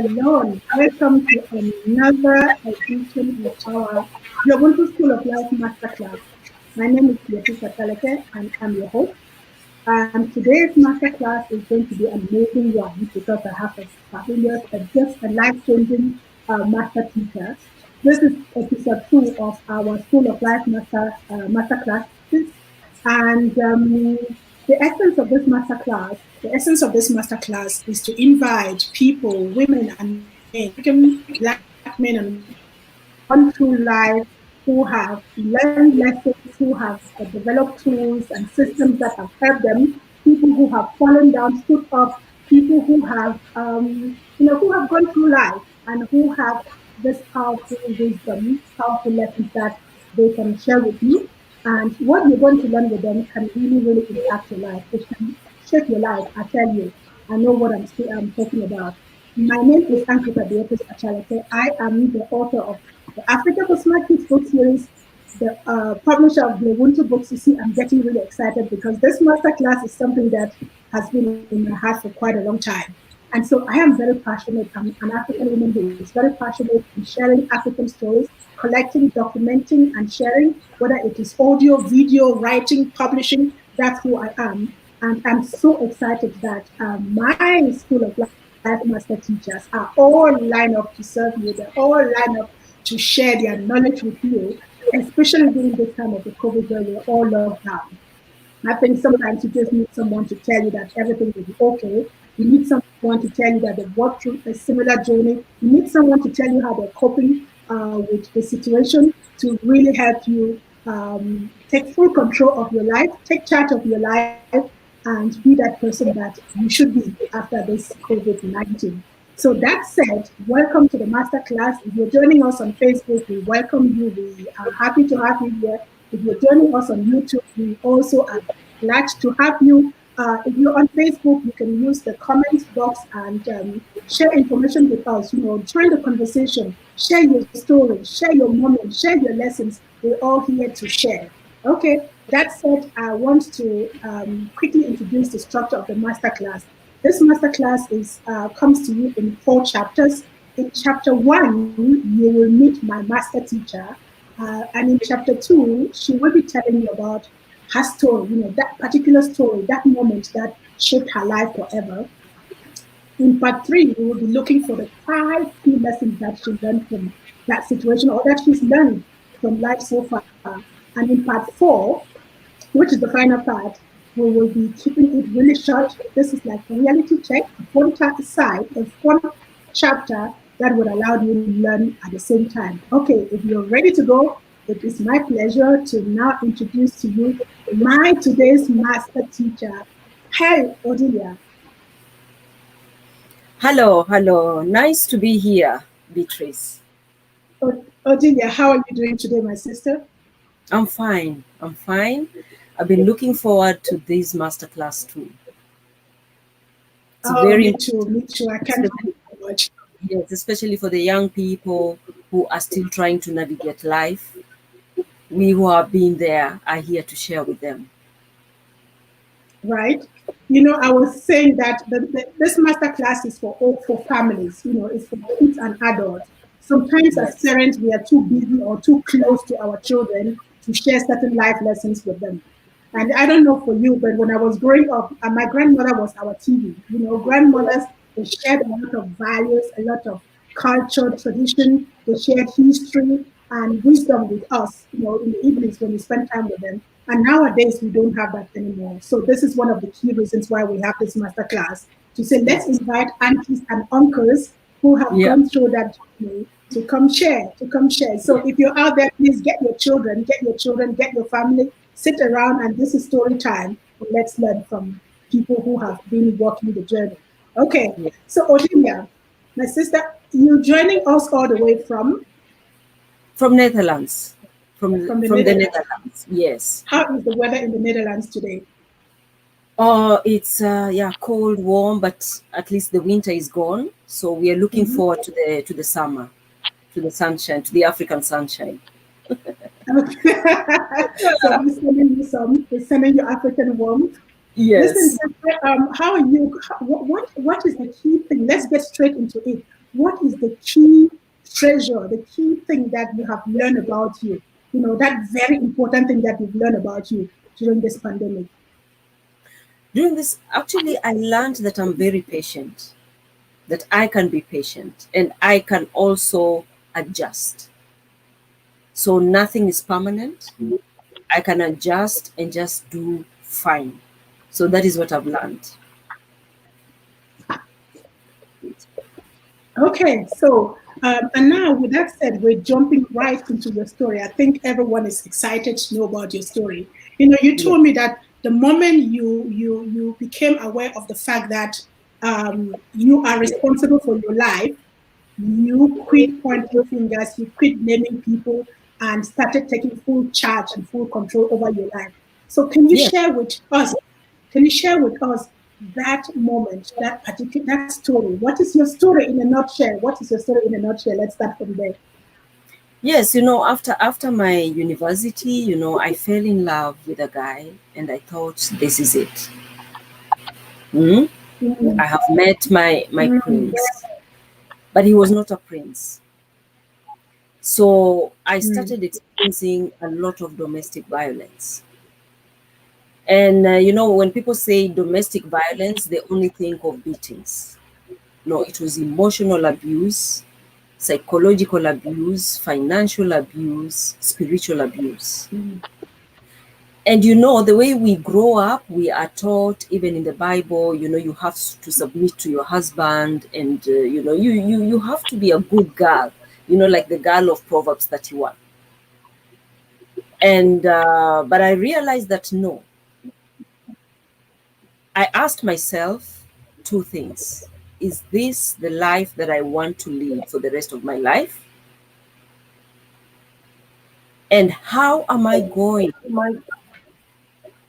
Hello, welcome to another edition of our GloBUNTU School of Life Masterclass. My name is Leticia Taleke and I'm your host. And today's masterclass is going to be an amazing one because I have a fabulous, just a life-changing master teacher. This is episode 2 of our School of Life Masterclasses. And the essence of this masterclass is to invite people, women and men, black men and women, gone through life, who have learned lessons, who have developed tools and systems that have helped them, people who have fallen down, stood up, people who have, who have gone through life and who have this powerful wisdom, powerful lessons that they can share with you. And what you're going to learn with them can really, really impact your life. It can shape your life, I tell you. I know what I'm talking about. My name is Ankita Beatrice Achaleke. I am the author of the Africa for Smart Kids book series, the publisher of GloBUNTU Books. You see, I'm getting really excited because this masterclass is something that has been in my heart for quite a long time. And so I am very passionate. I'm an African woman who is very passionate in sharing African stories, collecting, documenting, and sharing, whether it is audio, video, writing, publishing, that's who I am. And I'm so excited that my School of Life Master teachers are all lined up to serve you. They're all lined up to share their knowledge with you, especially during this time of the COVID where we're all locked down. I think sometimes you just need someone to tell you that everything will be okay. You need someone to tell you that they've walked through a similar journey. You need someone to tell you how they're coping with the situation to really help you take full control of your life, take charge of your life, and be that person that you should be after this COVID-19. So that said, welcome to the masterclass. If you're joining us on Facebook, we welcome you. We are happy to have you here. If you're joining us on YouTube, we also are glad to have you. If you're on Facebook, you can use the comments box and share information with us. Join the conversation, share your story, share your moment, share your lessons. We're all here to share. Okay, that said, I want to quickly introduce the structure of the masterclass. This masterclass comes to you in 4 chapters. In chapter 1, you will meet my master teacher. And in chapter 2, she will be telling you about her story, that particular story, that moment that shaped her life forever. In part 3, we will be looking for the 5 key lessons that she learned from that situation or that she's learned from life so far. And in part 4, which is the final part, we will be keeping it really short. This is like a reality check, a fun aside, a fun chapter that would allow you to learn at the same time. Okay, if you're ready to go, it is my pleasure to now introduce to you my today's master teacher. Hey, Odilia. Hello. Nice to be here, Beatrice. Odilia, how are you doing today, my sister? I'm fine. I've been looking forward to this masterclass too. It's very me too. I can't do so much. Yes, especially for the young people who are still trying to navigate life. We who have been there are here to share with them. Right. I was saying that this masterclass is for families. It's for kids and adults. Sometimes as parents, we are too busy or too close to our children to share certain life lessons with them. And I don't know for you, but when I was growing up, my grandmother was our TV. Grandmothers, they shared a lot of values, a lot of culture, tradition. They shared history and wisdom with us, in the evenings when we spend time with them. And nowadays, we don't have that anymore. So this is one of the key reasons why we have this masterclass, to say, let's invite aunties and uncles who have gone through that journey to come share. So if you're out there, please get your children, get your family, sit around, and this is story time. Let's learn from people who have been walking the journey. Okay, so Odilia, my sister, you joining us all the way from? From Netherlands. From the Netherlands, yes. How is the weather in the Netherlands today? Oh, it's cold, warm, but at least the winter is gone. So we are looking forward to the summer, to the sunshine, to the African sunshine. So we're sending you African warmth. Yes. Listen, how are you? What is the key thing? Let's get straight into it. what is the key treasure, the key thing that you have learned about you? That very important thing that you've learned about you during this pandemic. During this, actually, I learned that I'm very patient, that I can be patient and I can also adjust. So nothing is permanent. I can adjust and just do fine. So that is what I've learned. Okay, so and now with that said, we're jumping right into your story. I think everyone is excited to know about your story. You Yeah. told me that the moment you became aware of the fact that you are responsible for your life, you quit pointing fingers, you quit blaming people, and started taking full charge and full control over your life. So, can you Yes. share with us? Can you share with us that moment, that story? What is your story in a nutshell? What is your story in a nutshell? Let's start from there. Yes, after my university, I fell in love with a guy and I thought this is it. Hmm? Mm, I have met my mm, prince, but he was not a prince. So I mm, started experiencing a lot of domestic violence. And when people say domestic violence, they only think of beatings. No, it was emotional abuse, psychological abuse, financial abuse, spiritual abuse. mm, And the way we grow up, we are taught, even in the Bible, you have to submit to your husband, and you have to be a good girl, like the girl of Proverbs 31. And but I realized that no, I asked myself two things. Is this the life that I want to live for the rest of my life? And how am I going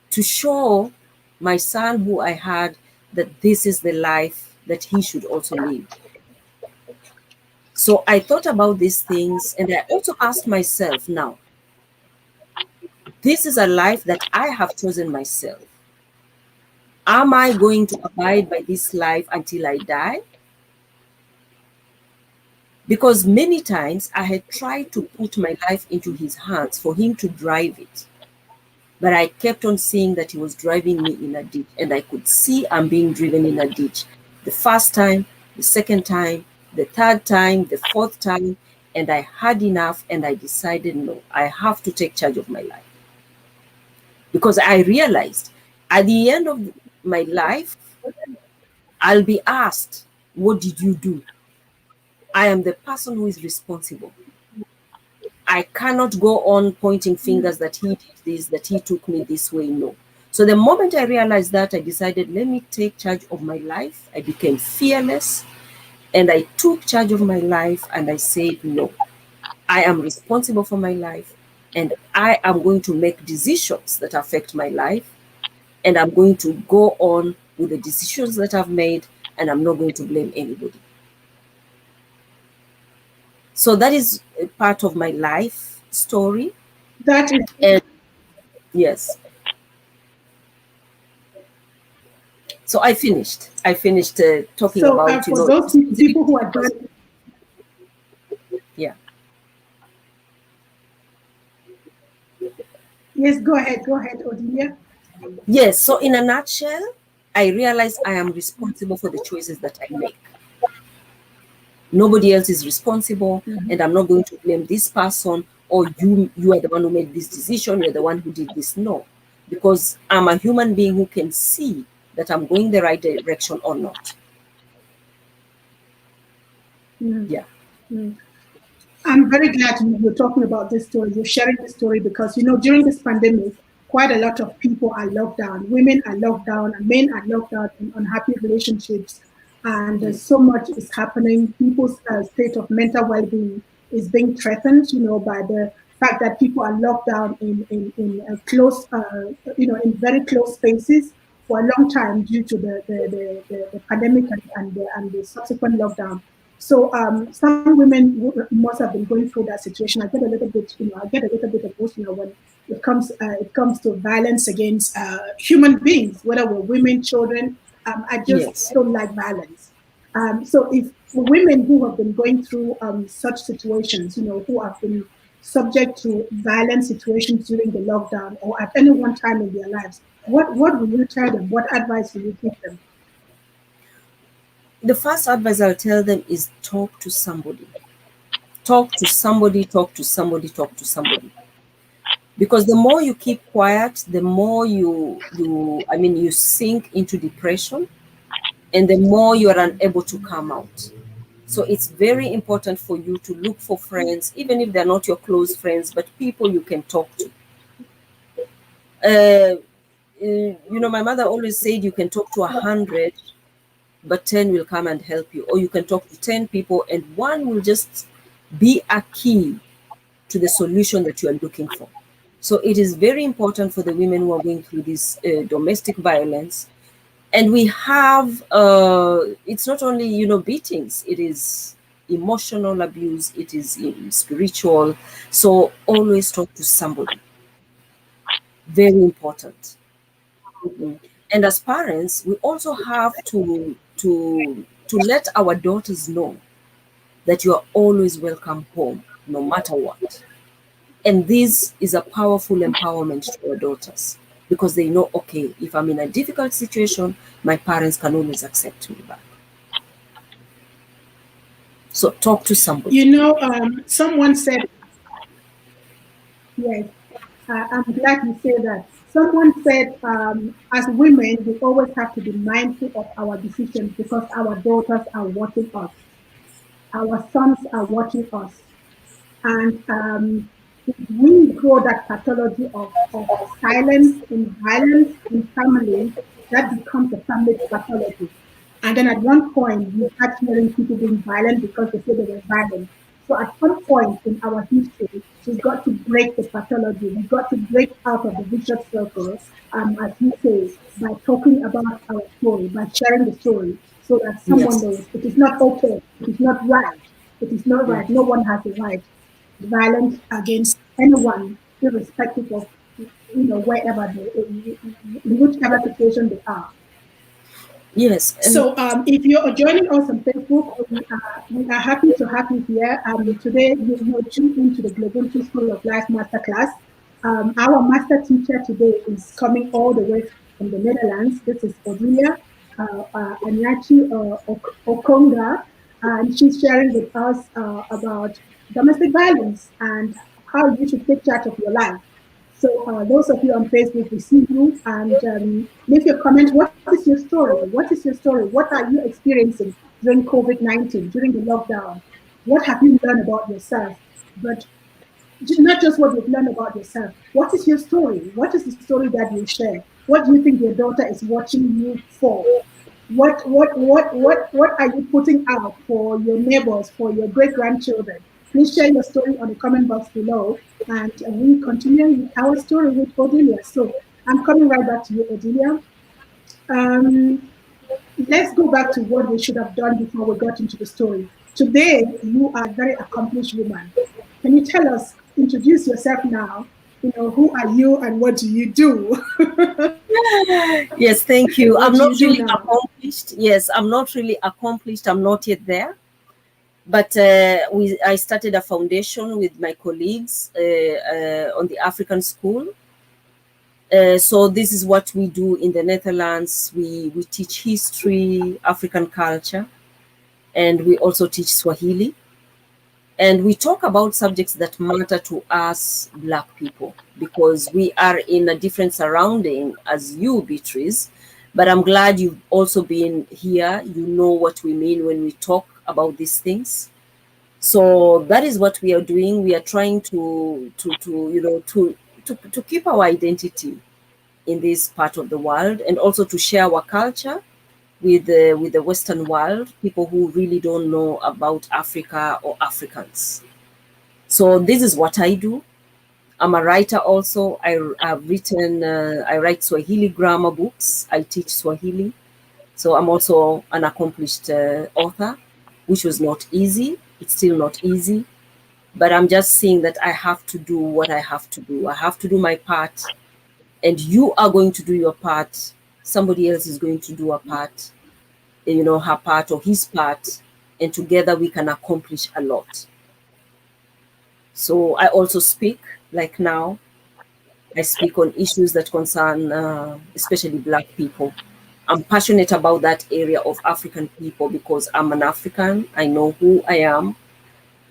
to show my son who I had that this is the life that he should also live? So I thought about these things and I also asked myself now, this is a life that I have chosen myself. Am I going to abide by this life until I die? Because many times I had tried to put my life into his hands for him to drive it. But I kept on seeing that he was driving me in a ditch, and I could see I'm being driven in a ditch. The first time, the second time, the third time, the fourth time, and I had enough and I decided no, I have to take charge of my life. Because I realized at the end of my life, I'll be asked, what did you do? I am the person who is responsible. I cannot go on pointing fingers that he did this, that he took me this way. No. So the moment I realized that, I decided, let me take charge of my life. I became fearless and I took charge of my life and I said, no, I am responsible for my life and I am going to make decisions that affect my life and I'm going to go on with the decisions that I've made and I'm not going to blame anybody. So that is a part of my life story. that is And yes, so I finished. I finished talking so. about, For those people who are joining, yeah. yes, go ahead, Odilia. Yes. So in a nutshell, I realize I am responsible for the choices that I make. Nobody else is responsible, Mhm. and I'm not going to blame this person or you are the one who made this decision, you're the one who did this. No. Because I'm a human being who can see that I'm going the right direction or not. Mm, Yeah. mm. I'm very glad you're talking about this story. You're sharing this story because, during this pandemic, quite a lot of people are locked down. Women are locked down, and men are locked down in unhappy relationships. And Yeah. so much is happening. People's state of mental well being is being threatened, by the fact that people are locked down in close, in very close spaces for a long time due to the pandemic and the subsequent lockdown. So some women must have been going through that situation. I get a little bit emotional when it comes to violence against human beings, whether we're women, children. I just Yes. don't like violence. So if for women who have been going through such situations, who have been subject to violent situations during the lockdown or at any one time in their lives, what will you tell them? What advice will you give them? The first advice I'll tell them is talk to somebody. Talk to somebody, talk to somebody, talk to somebody. Because the more you keep quiet, the more you sink into depression, and the more you are unable to come out. So it's very important for you to look for friends, even if they're not your close friends, but people you can talk to. My mother always said you can talk to 100, but 10 will come and help you. Or you can talk to 10 people and one will just be a key to the solution that you are looking for. So it is very important for the women who are going through this domestic violence. And we have, it's not only, beatings, it is emotional abuse, it is spiritual. So always talk to somebody. Very important. Mhm. And as parents, we also have to let our daughters know that you are always welcome home, no matter what. And this is a powerful empowerment to our daughters because they know, okay, if I'm in a difficult situation, my parents can always accept me back. So talk to somebody. Someone said, yes, I'm glad you say that. Someone said, as women, we always have to be mindful of our decisions because our daughters are watching us, our sons are watching us. And if we grow that pathology of silence and violence in families, that becomes a family pathology. And then at one point, we start hearing people being violent because they say they were violent. So at some point in our history, we've got to break the pathology. We've got to break out of the vicious circle, as you say, by talking about our story, by sharing the story, so that someone Yes. knows it is not okay, it is not right, it is not Mm. right. No one has the right to violence against anyone, irrespective of wherever in whichever situation they are. Yes. And So, if you're joining us on Facebook, we are happy to have you here. Today, you're tuned into the GloBUNTU School of Life Masterclass. Our master teacher today is coming all the way from the Netherlands. This is Odilia Anyachi Okonga, and she's sharing with us about domestic violence and how you should take charge of your life. So those of you on Facebook, we see you and leave your comment. What is your story? What is your story? What are you experiencing during COVID-19, during the lockdown? What have you learned about yourself? But not just what you've learned about yourself. What is your story? What is the story that you share? What do you think your daughter is watching you for? What are you putting out for your neighbors, for your great grandchildren? Please share your story on the comment box below, and we continue with our story with Odilia. So I'm coming right back to you, Odilia. Um, let's go back to what we should have done before we got into the story. Today, you are a very accomplished woman. Can you tell us, introduce yourself now? Who are you and what do you do? yes, thank you. What I'm do you not do really now? accomplished. Yes, I'm not really accomplished. I'm not yet there. But I started a foundation with my colleagues on the African School. So this is what we do in the Netherlands. We teach history, African culture, and we also teach Swahili. And we talk about subjects that matter to us Black people because we are in a different surrounding as you, Beatrice. But I'm glad you've also been here. You know what we mean when we talk about these things. So that is what we are doing. We are trying to keep our identity in this part of the world and also to share our culture with the Western world, people who really don't know about Africa or Africans. So this is what I do. I'm a writer also. I write Swahili grammar books. I teach Swahili. So I'm also an accomplished author, which was not easy. It's still not easy. But I'm just saying that I have to do what I have to do. I have to do my part, and you are going to do your part. Somebody else is going to do a part, her part or his part, and together we can accomplish a lot. So I also speak, like now, I speak on issues that concern especially Black people. I'm passionate about that area of African people because I'm an African. I know who I am.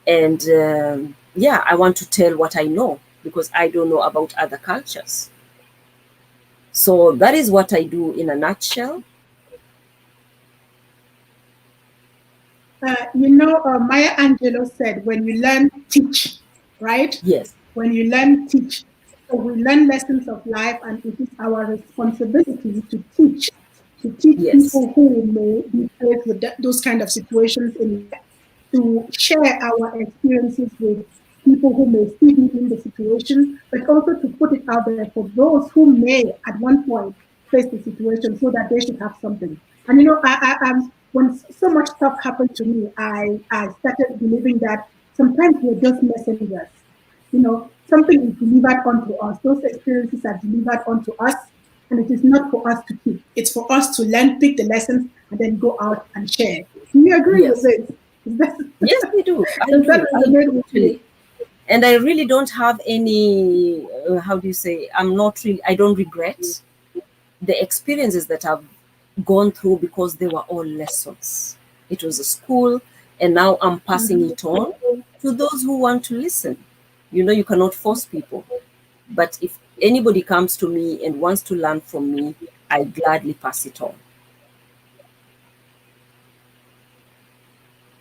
And yeah, I want to tell what I know because I don't know about other cultures. So that is what I do in a nutshell. Maya Angelou said, when you learn, teach, right? Yes. When you learn, teach. So we learn lessons of life, and it is our responsibility to teach Yes. people who may be faced with those kind of situations in life, to share our experiences with people who may still be in the situation, but also to put it out there for those who may at one point face the situation so that they should have something. And when so much stuff happened to me, I started believing that sometimes we're just messengers. Something is delivered onto us. Those experiences are delivered onto us, and it is not for us to keep. It's for us to learn, pick the lessons, and then go out and share. Do you agree with Yes. this? Yes, we do. I Does that do. resonate with you? And I really don't have any, how do you say, I don't regret the experiences that I've gone through because they were all lessons. It was a school, and now I'm passing it on to those who want to listen. You cannot force people. But if anybody comes to me and wants to learn from me, I gladly pass it on.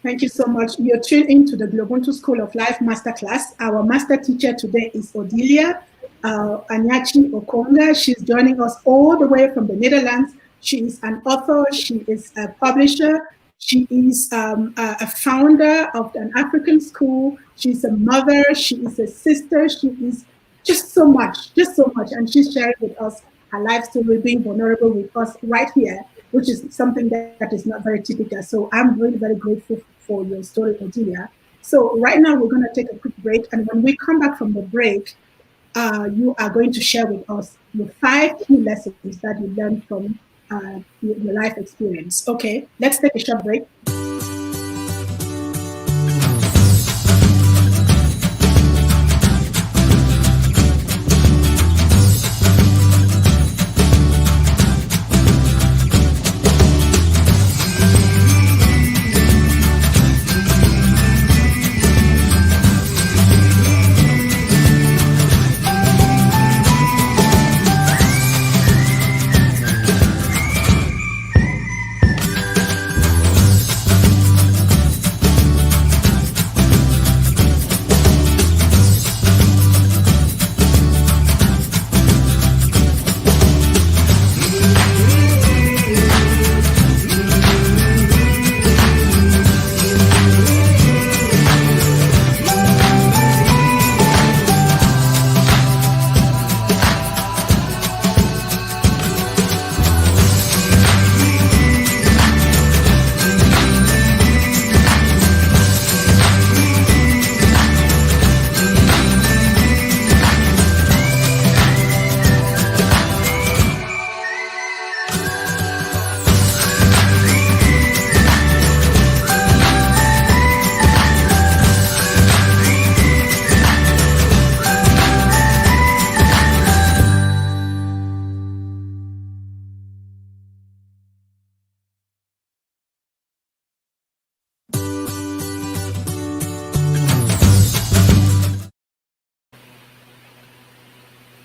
Thank you so much. You're tuned into the GloBUNTU School of Life Masterclass. Our master teacher today is Odilia Anyachi Okonga. She's joining us all the way from the Netherlands. She is an author. She is a publisher. She is a founder of an African school. She's a mother. She is a sister. She is just so much. And she's sharing with us her life story, being vulnerable with us right here, which is something that is not very typical. So I'm really very grateful for your story, Odilia. So right now we're going to take a quick break, and when we come back from the break, you are going to share with us your 5 key lessons that you learned from your life experience. Okay, let's take a short break.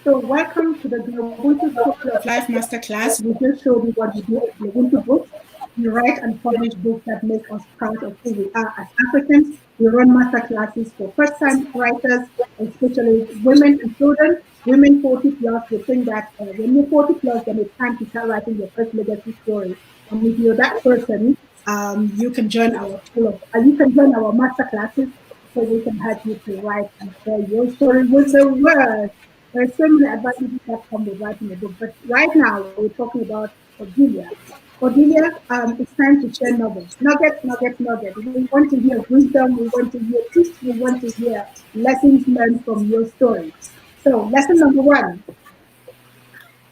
So welcome to the GloBUNTU School of Life Masterclass. We just showed you what we do at GloBUNTU Books. We write and publish books that make us proud of who we are as Africans. We run masterclasses for first-time writers, especially women and children. Women 40 plus, we think that when you're 40 plus, then it's time to start writing your first legacy story. And if you're that person, you can join our masterclasses, so we can help you to write and share your story with the world. There's so many advantages that come with writing a book, but right now we're talking about Odilia. Odilia, it's time to share nuggets. Nugget. We want to hear wisdom, we want to hear tips, we want to hear lessons learned from your story. So, lesson number 1.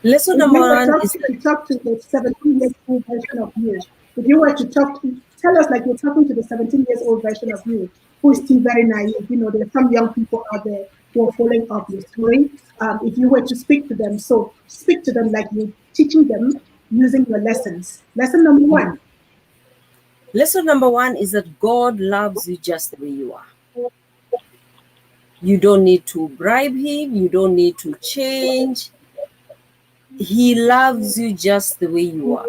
Lesson If number you were 1 is to talk to the 17-year-old version of you, if you were to talk tell us, like you're talking to the 17 years old version of you, who is still very naive. There's some young people out there who are following up your story. If you were to speak to them, so speak to them like you're teaching them using your lessons. Lesson number one. Lesson number one is that God loves you just the way you are. You don't need to bribe him. You don't need to change. He loves you just the way you are.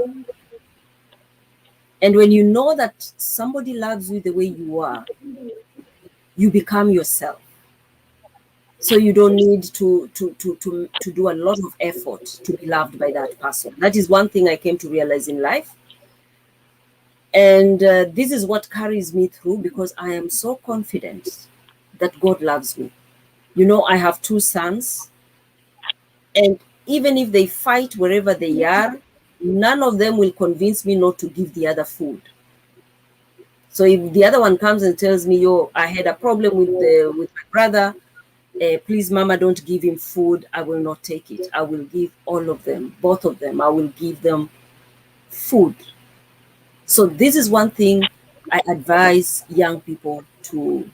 And when you know that somebody loves you the way you are, you become yourself. So you don't need to do a lot of effort to be loved by that person. That is one thing I came to realize in life. And this is what carries me through, because I am so confident that God loves me. I have 2 sons, and even if they fight wherever they are, none of them will convince me not to give the other food. So if the other one comes and tells me, "Yo, I had a problem with my brother, please, Mama, don't give him food," I will not take it. I will give all of them, both of them. I will give them food. So this is one thing I advise young people to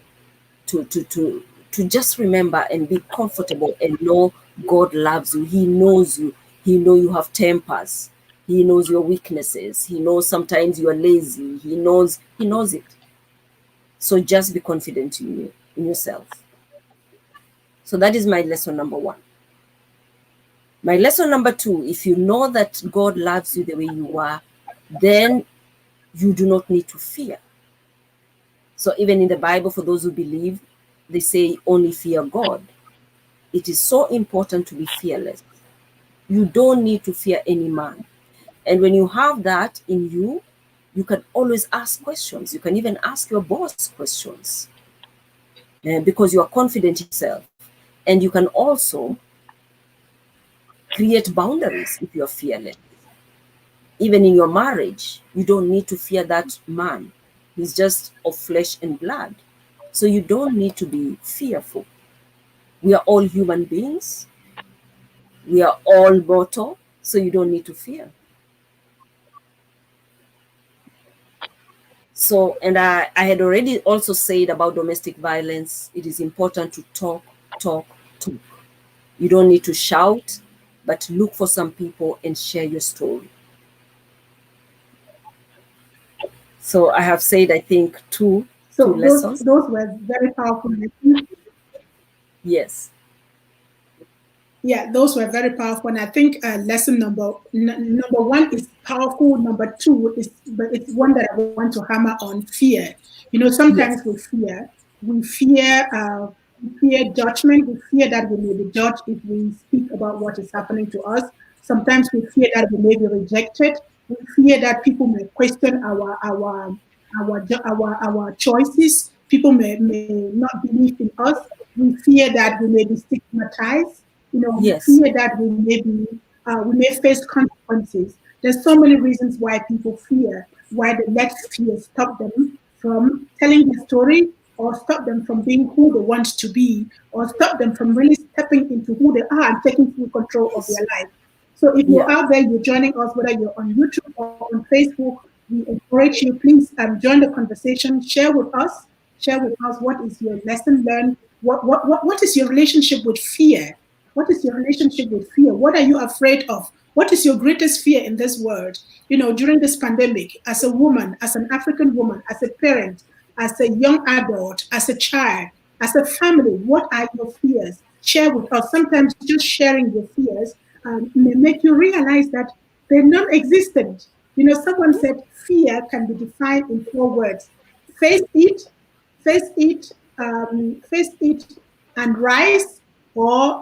just remember and be comfortable and know God loves you. He knows you. He knows you have tempers. He knows your weaknesses. He knows sometimes you are lazy. He knows it. So just be confident in yourself. So that is my lesson number one. My lesson number two, if you know that God loves you the way you are, then you do not need to fear. So even in the Bible, for those who believe, they say only fear God. It is so important to be fearless. You don't need to fear any man. And when you have that in you, you can always ask questions. You can even ask your boss questions because you are confident in yourself. And you can also create boundaries if you are fearless. Even in your marriage, you don't need to fear that man. He's just of flesh and blood. So you don't need to be fearful. We are all human beings. We are all mortal, so you don't need to fear. So, and I had already also said about domestic violence, it is important to talk. You don't need to shout, but look for some people and share your story. So I have said, I think, two lessons. Those were very powerful lessons. Yes. Yeah, those were very powerful. And I think lesson number one is powerful. Number two but it's one that I want to hammer on: fear. Sometimes Yes. we fear judgment. We fear that we may be judged if we speak about what is happening to us. Sometimes we fear that we may be rejected. We fear that people may question our choices. People may not believe in us. We fear that we may be stigmatized. We Yes. fear that we may face consequences. There's so many reasons why people fear, why they let fear stop them from telling their story, or stop them from being who they want to be, or stop them from really stepping into who they are and taking full control of their life. So if you're out there, you're joining us, whether you're on YouTube or on Facebook, we encourage you, please join the conversation, share with us what is your lesson learned, what is your relationship with fear? What is your relationship with fear? What are you afraid of? What is your greatest fear in this world? During this pandemic, as a woman, as an African woman, as a parent, as a young adult, as a child, as a family, what are your fears? Share with us. Sometimes just sharing your fears may make you realize that they're non-existent. Someone said fear can be defined in 4 words: face it, face it, face it and rise, or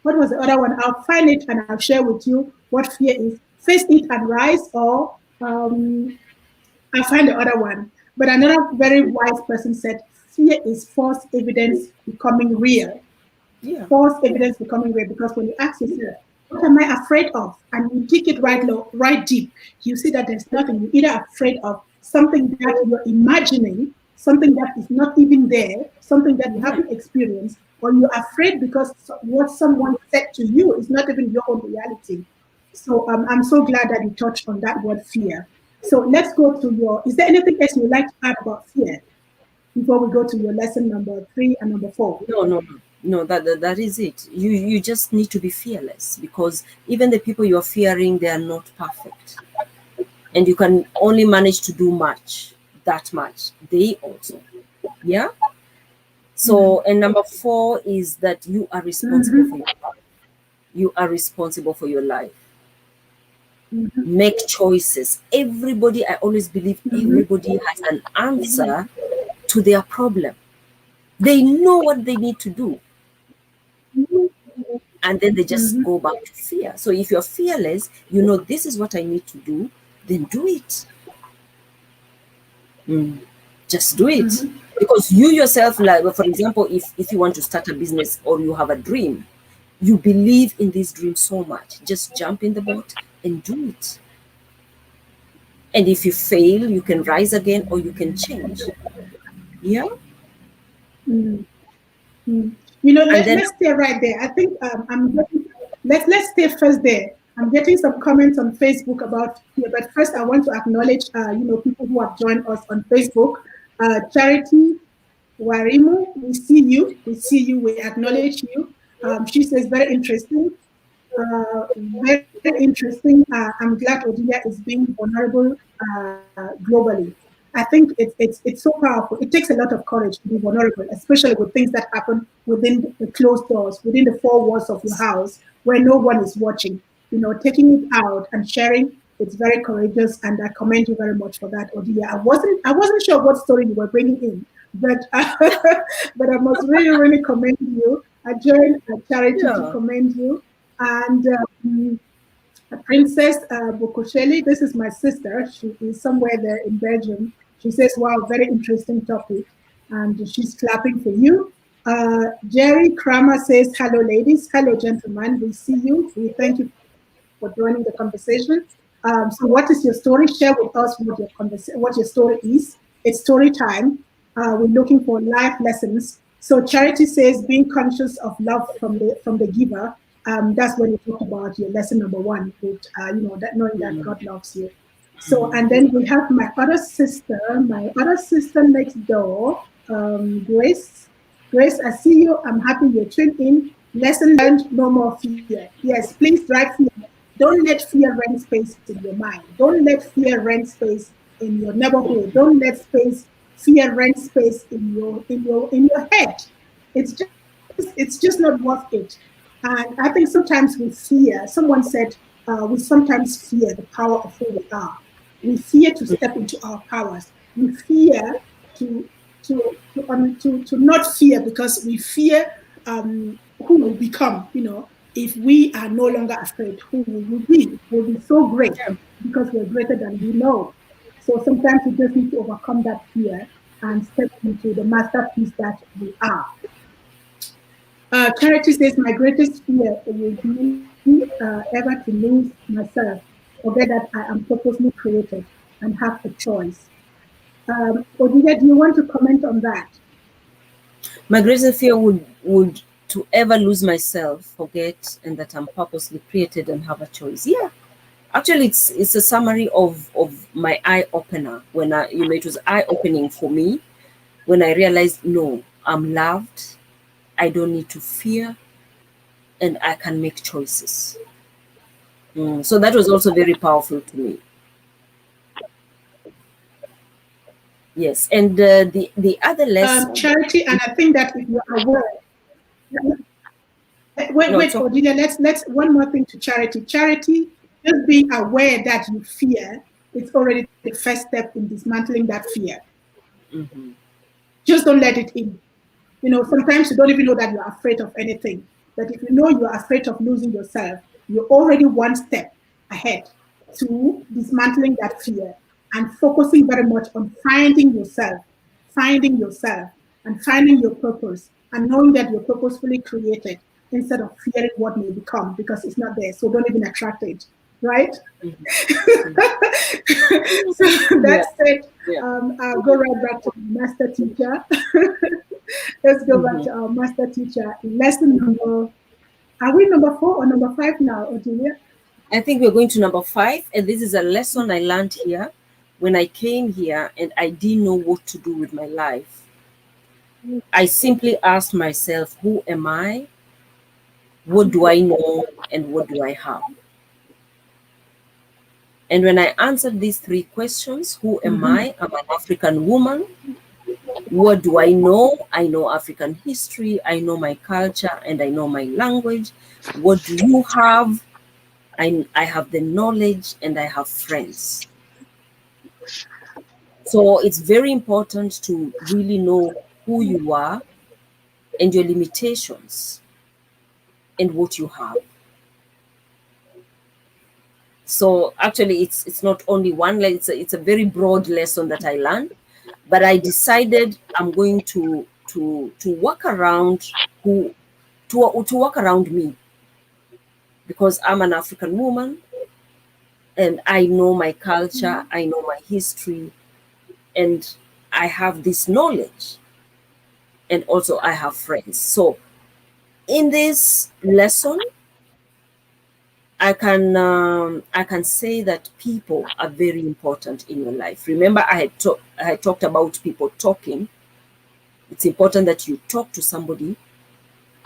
what was the other one? I'll find it and I'll share with you what fear is. Face it and rise, or I'll find the other one. But another very wise person said, fear is false evidence becoming real. Yeah. False evidence becoming real, because when you ask yourself, what am I afraid of? And you dig it right low, right deep, you see that there's nothing. You're either afraid of something that you're imagining, something that is not even there, something that you haven't experienced, or you're afraid because what someone said to you is not even your own reality. So I'm so glad that you touched on that word fear. So let's go to your, is there anything else you'd like to add about fear before we go to your lesson number 3 and number 4? No. That is it. You just need to be fearless, because even the people you're fearing, they are not perfect, and you can only manage to do that much. They also, yeah. So, and number 4 is that you are responsible for your life. You are responsible for your life. Make choices. Everybody, I always believe everybody has an answer to their problem. They know what they need to do. And then they just go back to fear. So if you're fearless, you know, this is what I need to do, then do it. Just do it. Because you yourself, like, for example, if you want to start a business or you have a dream, you believe in this dream so much, just jump in the boat and do it. And if you fail, you can rise again, or you can change. Yeah. You know, let's stay right there. I think let's stay first there. I'm getting some comments on Facebook about here, but first I want to acknowledge, people who have joined us on Facebook. Charity Warimu, we see you. We acknowledge you. She says very interesting. Very interesting. I'm glad Odilia is being vulnerable globally. I think it's so powerful. It takes a lot of courage to be vulnerable, especially with things that happen within the closed doors, within the 4 walls of your house, where no one is watching. You know, taking it out and sharing, it's very courageous, and I commend you very much for that, Odilia. I wasn't sure what story you were bringing in, but but I must really commend you. I joined Charity to commend you. And Princess Bokosheli, this is my sister. She is somewhere there in Belgium. She says, wow, very interesting topic. And she's clapping for you. Jerry Kramer says, hello, ladies. Hello, gentlemen. We see you. We thank you for joining the conversation. So what is your story? Share with us what your story is. It's story time. We're looking for life lessons. So Charity says, being conscious of love from the giver. That's when you talk about your lesson number 1, with that knowing that God loves you. So, and then we have my other sister next door, Grace. Grace, I see you. I'm happy you're tuned in. Lesson learned: no more fear. Yes, please drive fear. Don't let fear rent space in your mind. Don't let fear rent space in your neighborhood. Don't let fear rent space in your head. It's just not worth it. And I think sometimes we fear. Someone said we sometimes fear the power of who we are. We fear to step into our powers. We fear to not fear, because we fear who we'll become. You know, if we are no longer afraid, who we will be? We'll be so great because we're greater than we know. So sometimes we just need to overcome that fear and step into the masterpiece that we are. Charity says, my greatest fear will be ever to lose myself, forget that I am purposely created and have a choice. Odilia, do you want to comment on that? My greatest fear would to ever lose myself, forget, and that I'm purposely created and have a choice. Yeah. Actually, it's a summary of my eye opener when it was eye opening for me when I realized, no, I'm loved. I don't need to fear, and I can make choices. So that was also very powerful to me. Yes, and the other lesson, Charity, and I think that if you are aware, wait, Odilia, let's one more thing to Charity. Charity, just being aware that you fear, it's already the first step in dismantling that fear. Just don't let it in. You know, sometimes you don't even know that you're afraid of anything. But if you know you're afraid of losing yourself, you're already one step ahead to dismantling that fear and focusing very much on finding yourself, and finding your purpose, and knowing that you're purposefully created instead of fearing what may become, because it's not there. So don't even attract it, right? So that's it. I'll go right back to the master teacher. Let's go back to our master teacher. Lesson number, are we number 4 or number 5 now, Odilia? I think we're going to number 5, and this is a lesson I learned here. when I came here and I didn't know what to do with my life, I simply asked myself, who am I? What do I know? And what do I have? And when I answered these three questions, who am I? I'm an African woman. What do I know? I know African history, I know my culture, and I know my language. What do you have? I have the knowledge and I have friends. So it's very important to really know who you are and your limitations and what you have. So actually it's not only one, it's a very broad lesson that I learned, but I decided I'm going to work around to work around me, because I'm an African woman and I know my culture, I know my history, and I have this knowledge, and also I have friends. So in this lesson, I can say that people are very important in your life. Remember, I had talked about people talking. It's important that you talk to somebody,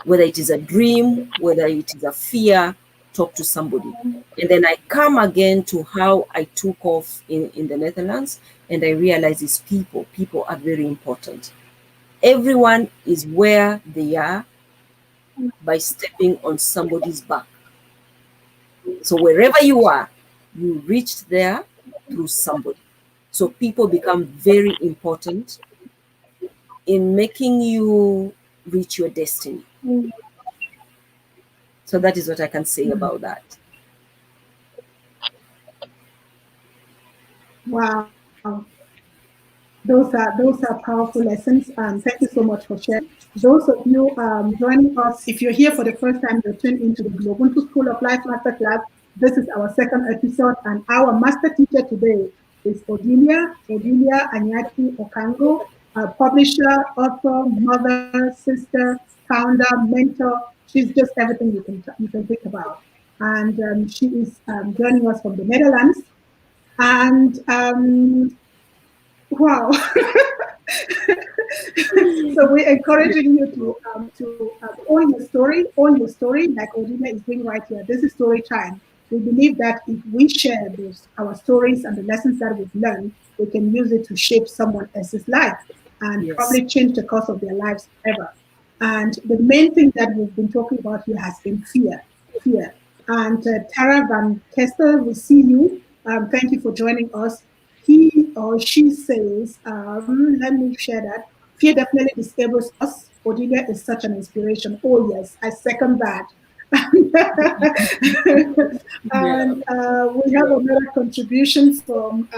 whether it is a dream, whether it is a fear, talk to somebody. And then I come again to how I took off in the Netherlands, and I realize it's people. People are very important. Everyone is where they are by stepping on somebody's back. So wherever you are, you reached there through somebody. So people become very important in making you reach your destiny. So that is what I can say about that. Wow. Those are powerful lessons. Thank you so much for sharing. Those of you joining us, if you're here for the first time, you're tuned into the GloBUNTU School of Life Masterclass. This is our second episode, and our master teacher today is Odilia Anyachi Okonga, a publisher, author, mother, sister, founder, mentor. She's just everything you can think about. And she is joining us from the Netherlands. And wow. So we're encouraging you to own your story, like Odilia is doing right here. This is story time. We believe that if we share our stories and the lessons that we've learned, we can use it to shape someone else's life and Yes. probably change the course of their lives forever. And the main thing that we've been talking about here has been fear. And Tara Van Kester, we see you. Thank you for joining us. He or she says, let me share that. Fear definitely disables us. Odilia is such an inspiration. Oh, yes, I second that. Yeah. And we have another contribution from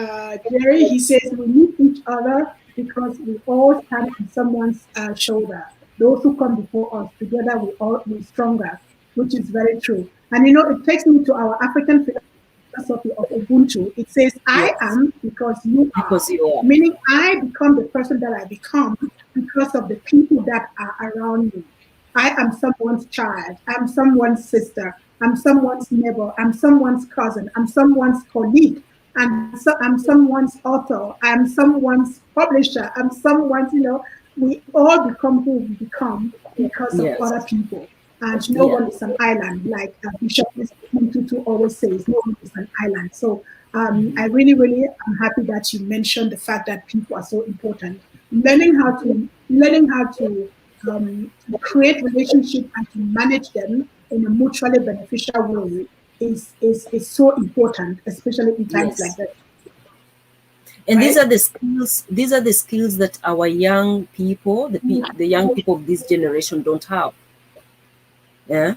Jerry. He says, we need each other because we all stand on someone's shoulder. Those who come before us, together we're stronger, which is very true. And you know, it takes me to our African philosophy of Ubuntu. It says, I Yes. am because you are, Because you are. meaning I become the person that I become because of the people that are around me. I am someone's child. I'm someone's sister. I'm someone's neighbor. I'm someone's cousin. I'm someone's colleague. I'm someone's author. I'm someone's publisher. I'm someone's, we all become who we become because of Yes. other people. And no Yeah. one is an island, like Bishop Tutu always says, no one is an island. So I really, really am happy that you mentioned the fact that people are so important. Learning how to create relationships and to manage them in a mutually beneficial way is so important, especially in times like Yes. that. And these Right? are the skills. These are the skills that our young people, the young people of this generation, don't have. Yeah,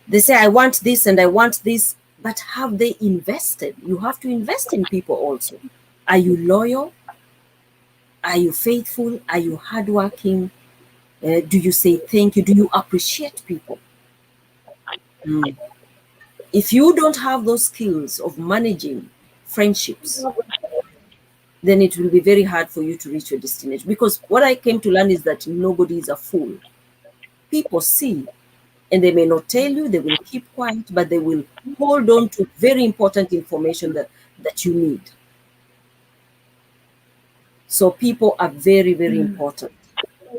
they say I want this and I want this, but have they invested? You have to invest in people also. Are you loyal? Are you faithful? Are you hardworking? Do you say thank you? Do you appreciate people? Mm. If you don't have those skills of managing friendships, then it will be very hard for you to reach your destination. Because what I came to learn is that nobody is a fool. People see, and they may not tell you, they will keep quiet, but they will hold on to very important information that you need. So people are very, very important.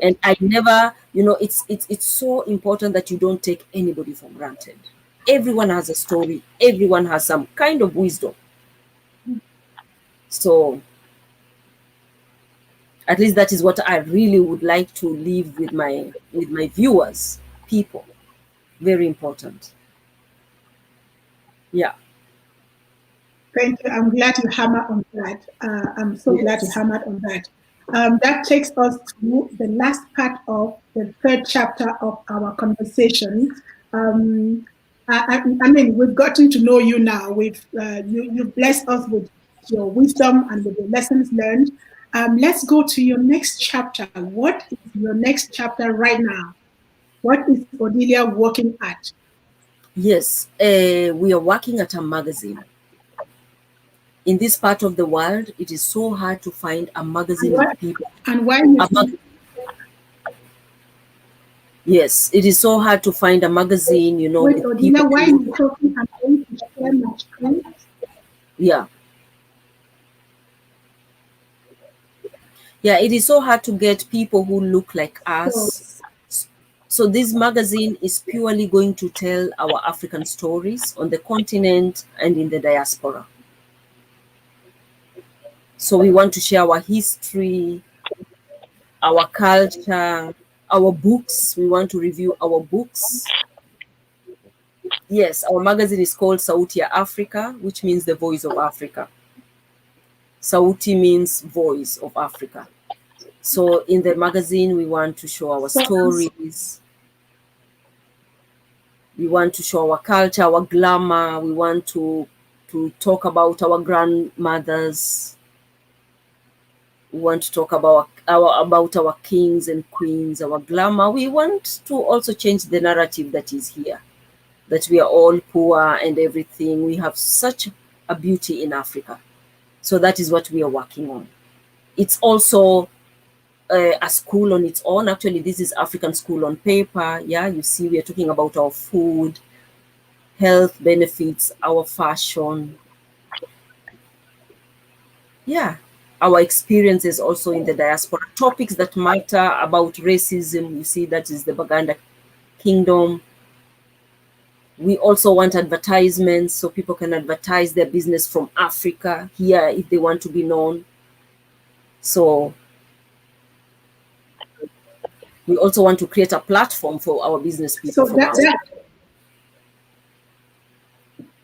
And I never, it's so important that you don't take anybody for granted. Everyone has a story. Everyone has some kind of wisdom. So at least that is what I really would like to leave with my viewers. People, very important. Yeah. Thank you. I'm glad you hammered on that. I'm so glad you Yes. hammered on that. That takes us to the last part of the third chapter of our conversation. I mean, we've gotten to know you now. You've blessed us with your wisdom and with the lessons learned. Let's go to your next chapter. What is your next chapter right now? What is Odilia working at? Yes, we are working at a magazine. In this part of the world, it is so hard to find a magazine with people. And why you Yes, it is so hard to find a magazine, Wait, with people. Odilia, why are you talking? I'm going to share my screen. Yeah. Yeah, it is so hard to get people who look like us. So this magazine is purely going to tell our African stories on the continent and in the diaspora. So we want to share our history, our culture, our books. We want to review our books. Yes, our magazine is called Sauti ya Africa, which means the voice of Africa. Sauti means voice of Africa. So in the magazine, we want to show our stories. We want to show our culture, our glamour. We want to talk about our grandmothers. We want to talk about our kings and queens, our glamour. We want to also change the narrative that is here, that we are all poor and everything. We have such a beauty in Africa. So that is what we are working on. It's also a school on its own. Actually, this is African School on paper. Yeah, you see, we are talking about our food, health benefits, our fashion. Yeah, our experiences also in the diaspora. Topics that matter about racism. You see, that is the Baganda Kingdom. We also want advertisements so people can advertise their business from Africa here if they want to be known. So we also want to create a platform for our business people from Africa.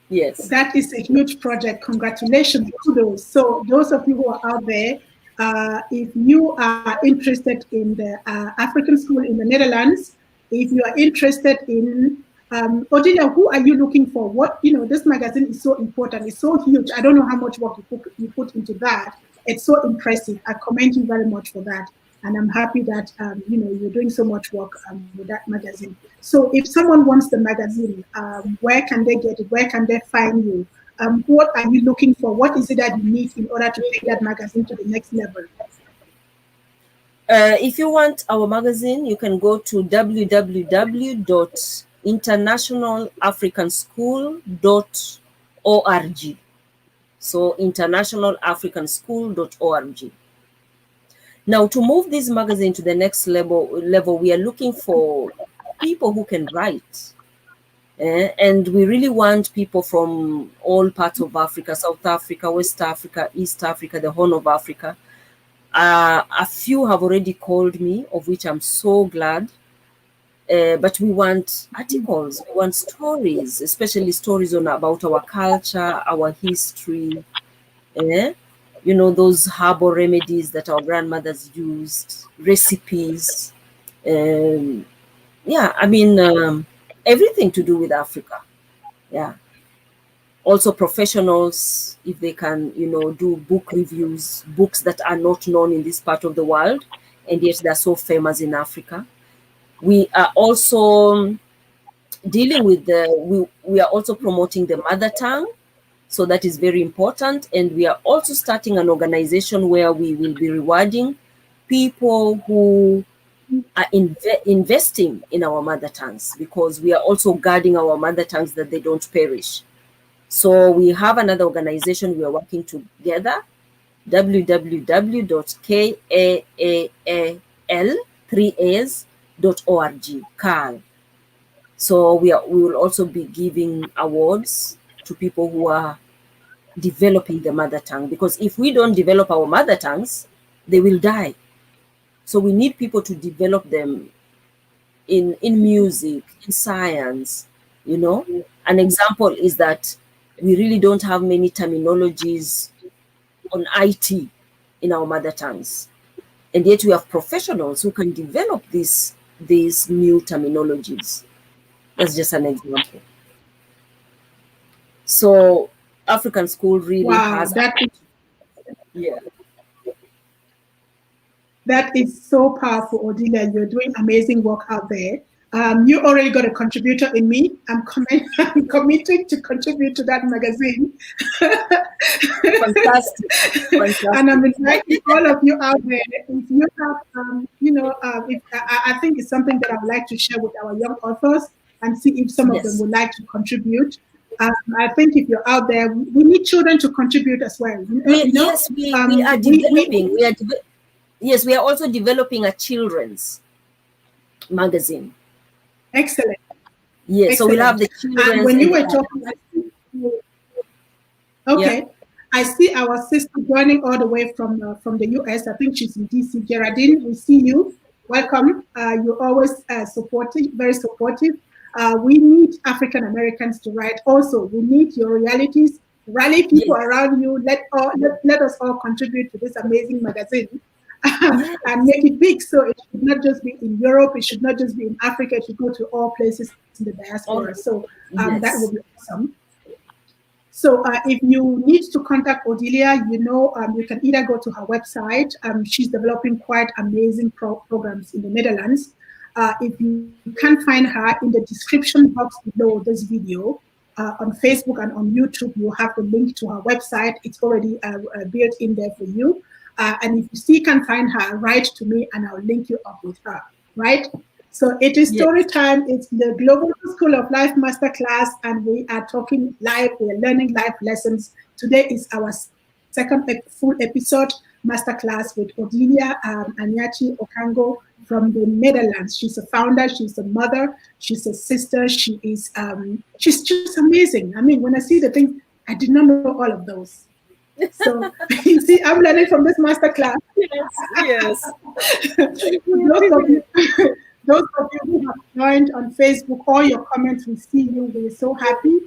Yes. That is a huge project. Congratulations to those. So those of you who are out there, if you are interested in the African school in the Netherlands, if you are interested in Odilia, who are you looking for? What, this magazine is so important. It's so huge. I don't know how much work you put into that. It's so impressive. I commend you very much for that. And I'm happy that, you're doing so much work with that magazine. So if someone wants the magazine, where can they get it? Where can they find you? What are you looking for? What is it that you need in order to take that magazine to the next level? If you want our magazine, you can go to www.internationalafricanschool.org. So internationalafricanschool.org. Now, to move this magazine to the next level, we are looking for people who can write. And we really want people from all parts of Africa, South Africa, West Africa, East Africa, the Horn of Africa. A few have already called me, of which I'm so glad. But we want articles, we want stories, especially stories about our culture, our history, those herbal remedies that our grandmothers used, recipes. Everything to do with Africa. Yeah. Also professionals, if they can, do book reviews, books that are not known in this part of the world, and yet they're so famous in Africa. We are also dealing with we are also promoting the mother tongue. So that is very important. And we are also starting an organization where we will be rewarding people who are investing in our mother tongues, because we are also guarding our mother tongues that they don't perish. So we have another organization we are working together, www.kaal3as.org. CAL. So we will also be giving awards to people who are developing the mother tongue, because if we don't develop our mother tongues, they will die. So we need people to develop them in music, in science. An example is that we really don't have many terminologies on IT in our mother tongues, and yet we have professionals who can develop these new terminologies. That's just an example. So African School really Wow, has yeah. that is so powerful, Odilia. You're doing amazing work out there. You already got a contributor in me. I'm committed to contribute to that magazine. Fantastic. And I'm Fantastic. inviting all of you out there. If you have, if I think it's something that I would like to share with our young authors and see if some of them Yes. would like to contribute. I think if you're out there, we need children to contribute as well. Yes, we are developing. Yes, we are also developing a children's magazine. Excellent. Yes, so we'll have Excellent. the And children's when and you the were adults. talking, Yeah. okay, I see our sister joining all the way from the US. I think she's in DC. Geraldine, we see you. Welcome. You're always supportive, very supportive. We need African Americans to write. Also, we need your realities. Rally people Yes. around you. Let us all contribute to this amazing magazine. Yes. And make it big. So it should not just be in Europe, it should not just be in Africa, it should go to all places in the All, diaspora. So that yes. would be awesome. So if you need to contact Odilia, you can either go to her website. She's developing quite amazing programs in the Netherlands. If you can find her in the description box below this video, on Facebook and on YouTube, you have the link to her website. It's already built in there for you. And if you still can find her, write to me and I'll link you up with her, right? So it is Yes. story time. It's the Global School of Life Masterclass, and we are talking live. We are learning life lessons. Today is our second full episode masterclass with Odilia Anyachi Okonga from the Netherlands. She's a founder. She's a mother. She's a sister. She's just amazing. I mean, when I see the things, I did not know all of those. So you see, I'm learning from this masterclass. Yes. Those of you who have joined on Facebook, all your comments, we see you. We're so happy.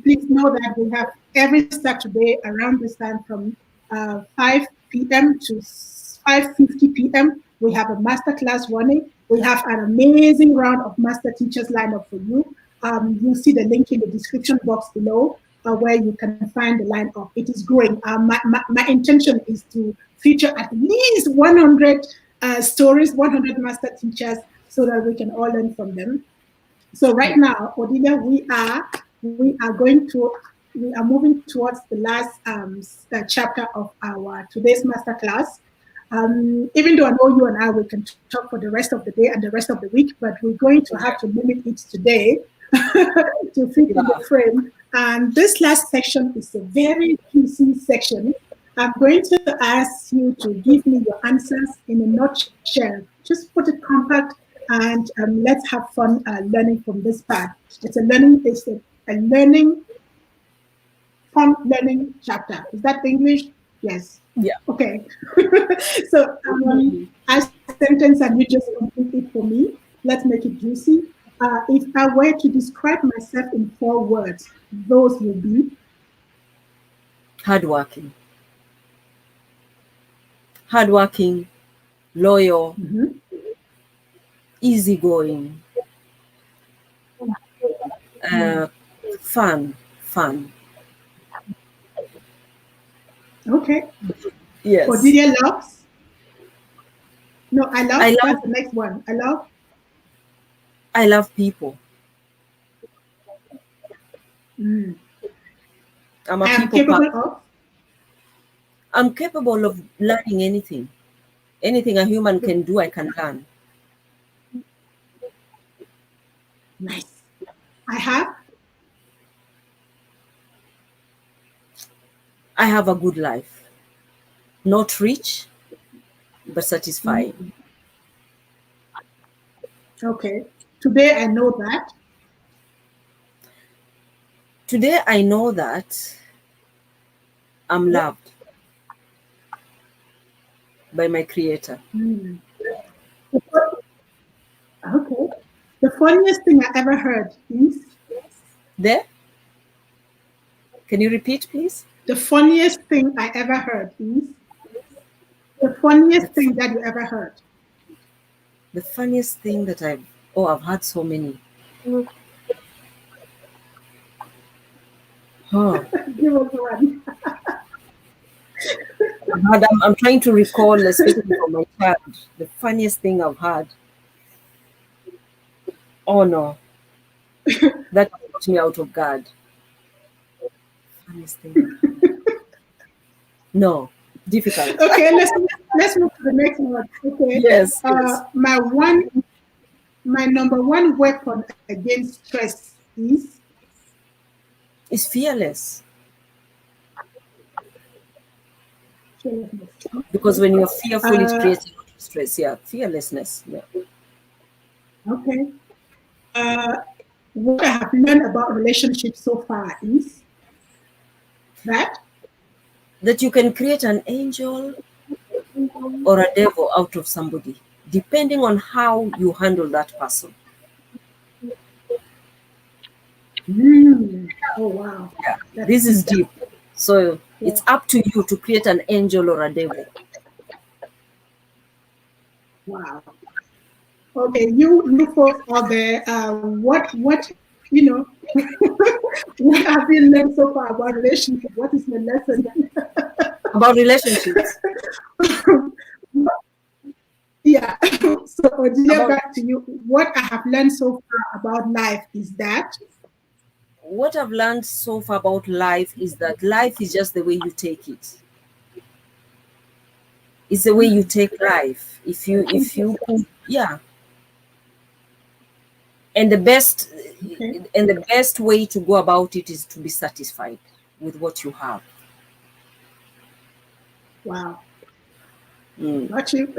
Please know that we have every Saturday around this time from 5 p.m. to 5:50 p.m. We have a masterclass running. We have an amazing round of master teachers lined up for you. You'll see the link in the description box below where you can find the lineup. It is growing. My intention is to feature at least 100 stories, 100 master teachers, so that we can all learn from them. So right now, Odilia, we are moving towards the last chapter of our today's masterclass. Even though I know you and I, we can talk for the rest of the day and the rest of the week, but we're going to have to limit it today to fit in the frame. And this last section is a very juicy section. I'm going to ask you to give me your answers in a nutshell. Just put it compact and let's have fun learning from this part. It's a learning, fun learning chapter. Is that English? Yes. Yeah. Okay. So as sentence and you just complete it for me. Let's make it juicy. If I were to describe myself in 4 words, those will be Hardworking, loyal, easygoing, fun. Okay. Yes. Odilia loves? No, I love. What's the next one? I love people. I'm I'm a people capable person. of? I'm capable of learning anything. Anything a human can do, I can learn. Nice. I have a good life. Not rich, but satisfying. Okay. Today I know that. Today I know that I'm loved by my creator. Mm. Okay. The funniest thing I ever heard is There? Can you repeat, please? the funniest thing I ever heard is the funniest The, thing that you ever heard. the funniest thing that I've had so many. Huh. Give us one. I'm trying to recall, especially from my child, the funniest thing I've had. Oh no, that got me out of guard. Funniest thing I've had. No, difficult. Okay, let's move to the next one. Okay. Yes, yes. My number one weapon against stress is It's fearless. fearlessness. Because when you're fearful, it Uh, creates a lot of stress. Yeah, fearlessness. Yeah. okay. Uh, what I have learned about relationships so far is that That you can create an angel or a devil out of somebody, depending on how you handle that person. oh wow, Yeah, that's this is deep. deep. So Yeah. it's up to you to create an angel or a devil. Wow. Okay, you folks out there, what you know, what have you learned so far about relationship? What is your lesson? About relationships. Yeah. So Odilia, About back to you. What I have learned so far about life is that what I've learned so far about life is that life is just the way you take it. It's the way you take life. Yeah. And the best okay. and the best way to go about it is to be satisfied with what you have. Wow. Mm. Got you.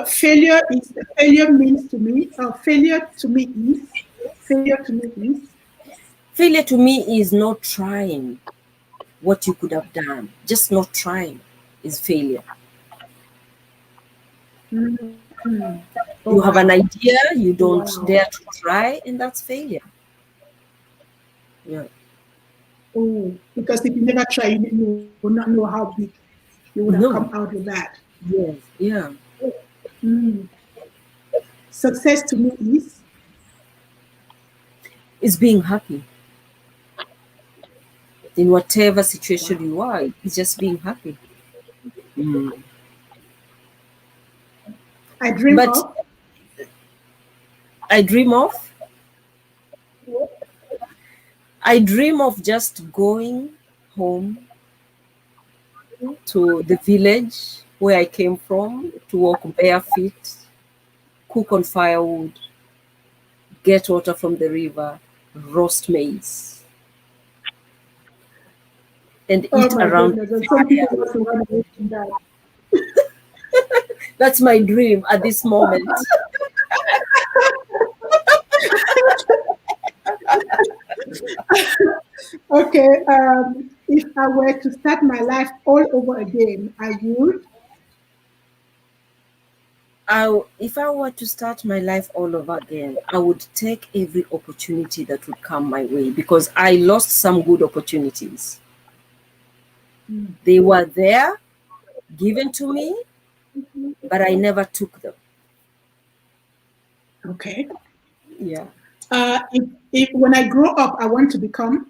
Failure means to me. Failure to me is. Failure to me is not trying what you could have done. Just not trying is failure. Oh You have an wow. idea, you Oh don't wow. dare to try, and that's failure. Yeah. Oh, because if you never try, you will not know how big you would have No. come out with that. Yes. Yeah. Mm. Success to me is. It's being happy in whatever situation Wow. you are. It's just being happy. Mm. I dream But of. I dream of I dream of just going home to the village where I came from to walk bare feet, cook on firewood, get water from the river, roast maize, and Oh eat my around goodness, the and some people fire. want to run away from that. That's my dream at this moment. Okay, if I were to start my life all over again, I would. If I were to start my life all over again, I would take every opportunity that would come my way because I lost some good opportunities. They were there, given to me, but I never took them. Okay. Yeah. If when I grow up, I want to become.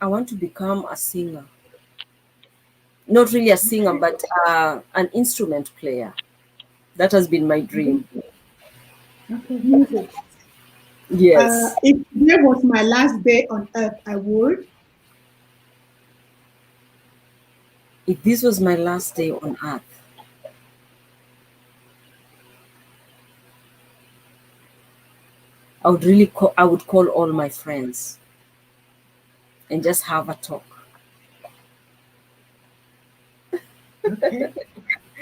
I want to become a singer. Not really a singer, but an instrument player. That has been my dream. Okay, music. Yes. If there was my last day on earth, I would. If this was my last day on earth, I would call all my friends and just have a talk. Okay.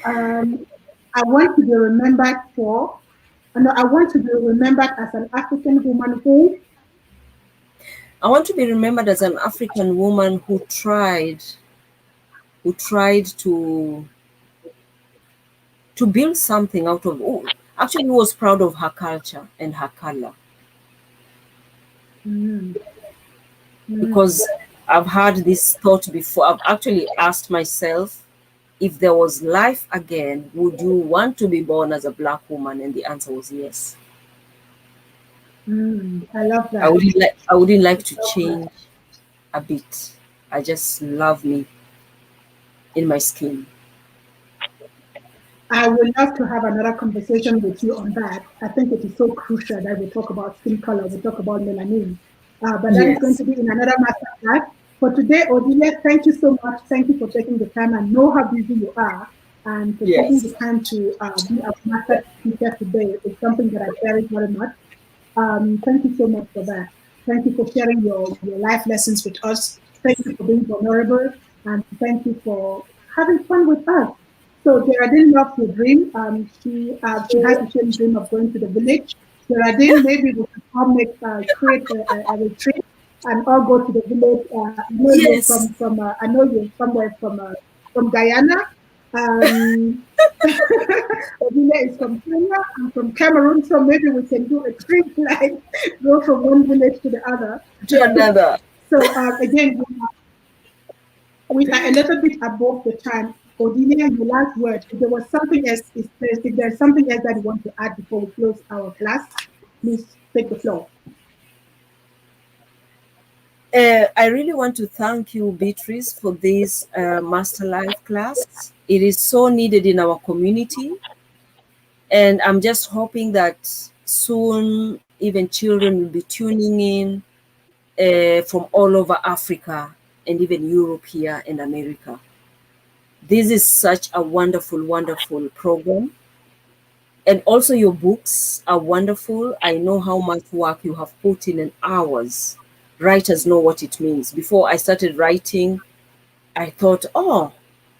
I want to be remembered for, no, I want to be remembered as an African woman I want to be remembered as an African woman who tried to build something out of, oh, actually who was proud of her culture and her color. Mm, mm, Because I've had this thought before. I've actually asked myself, if there was life again, would you want to be born as a Black woman? And the answer was yes. I love that. I wouldn't like to change a bit. I just love me in my skin. I would love to have another conversation with you on that. I think it is so crucial that we talk about skin color, we talk about melanin. But that is going Yes. to be in another master class. For today, Odilia, thank you so much. Thank you for taking the time. I know how busy you are, and for taking the Yes. time to be our master teacher today. It's something that I cherish very much. Thank you so much for that. Thank you for sharing your life lessons with us. Thank you for being vulnerable, and thank you for having fun with us. So Geraldine loves your dream. She has the same dream of going to the village. Geraldine, maybe we could all create a retreat and all go to the village. Yes. I know you're somewhere from Guyana. Um, Odile is from Kenya. I'm from Cameroon, so maybe we can do a trip like go from one village to the other. To another. So again, we are a little bit above the time. Odilia, your last word. If there was something else, if there's something else that you want to add before we close our class, please take the floor. I really want to thank you, Beatrice, for this Master Life class. It is so needed in our community. And I'm just hoping that soon even children will be tuning in from all over Africa and even Europe here and America. This is such a wonderful, wonderful program. And also your books are wonderful. I know how much work you have put in hours. Writers know what it means. Before I started writing, I thought, oh,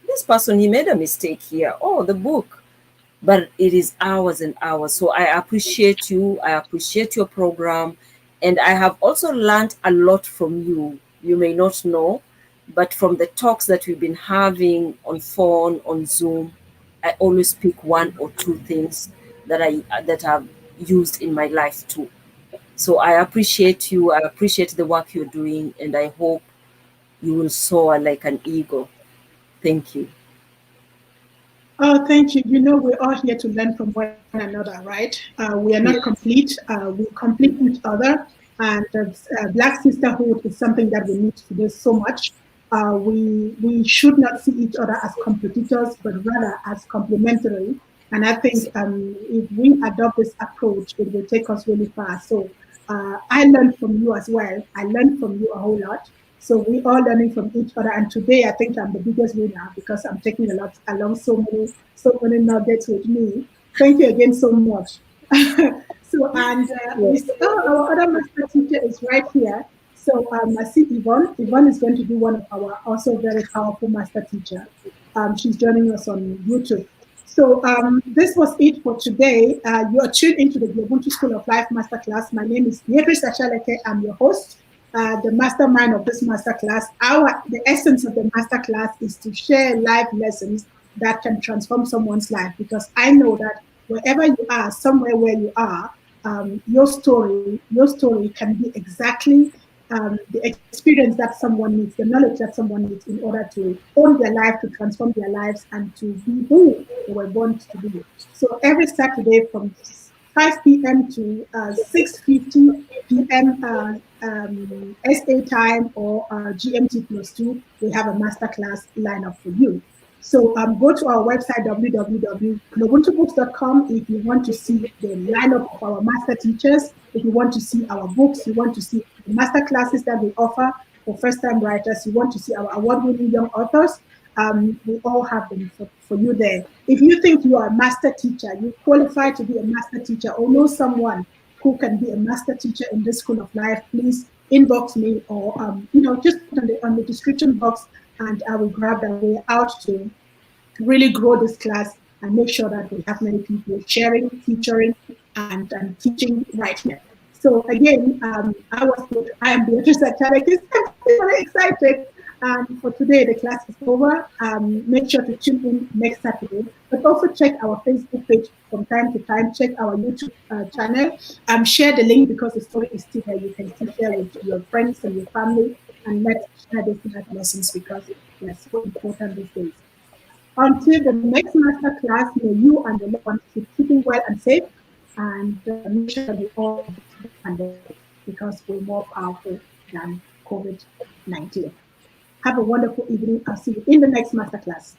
this person, he made a mistake here. Oh, the book. But it is hours and hours. So I appreciate you. I appreciate your program. And I have also learned a lot from you. You may not know, but from the talks that we've been having on phone, on Zoom, I always pick one or two things that I've used in my life too. So I appreciate you. I appreciate the work you're doing, and I hope you will soar like an eagle. Thank you. Oh, thank you. You know, we're all here to learn from one another, right? We are not Yes. complete. We complete each other. And Black sisterhood is something that we need to do so much. We should not see each other as competitors, but rather as complementary. And I think if we adopt this approach, it will take us really far. So I learned from you as well. I learned from you a whole lot. So we all learning from each other. And today I think I'm the biggest winner because I'm taking a lot along so many nuggets with me. Thank you again so much. So and we Yes. saw our other master teacher is right here. So I see Yvonne. Yvonne is going to be one of our also very powerful master teacher. She's joining us on YouTube. So this was it for today. You are tuned into the GloBUNTU School of Life Masterclass. My name is Beatrice Achaleke. I'm your host, the mastermind of this masterclass. The essence of the masterclass is to share life lessons that can transform someone's life. Because I know that wherever you are, somewhere where you are, your story can be exactly the experience that someone needs, the knowledge that someone needs in order to own their life, to transform their lives, and to be who they were born to be. So every Saturday from 5 p.m. to 6:50 p.m. SA time or GMT +2, we have a masterclass lineup for you. So go to our website, www.globuntubooks.com, if you want to see the lineup of our master teachers, if you want to see our books, you want to see the master classes that we offer for first-time writers, you want to see our award-winning young authors, we all have them for you there. If you think you are a master teacher, you qualify to be a master teacher, or know someone who can be a master teacher in this school of life, please inbox me or just put on the description box and I will grab that way out to really grow this class and make sure that we have many people sharing, featuring, and teaching right here. So again, I am Beatrice Acharek. I'm very excited. For today, the class is over. Make sure to tune in next Saturday, but also check our Facebook page from time to time. Check our YouTube channel. Share the link because the story is still there. You can still share with your friends and your family, and let's share these life lessons because they are so important these days. Until the next master class, may you and the loved ones keep keeping well and safe, and make sure that we all beat the pandemic because we're more powerful than COVID-19. Have a wonderful evening. I'll see you in the next master class.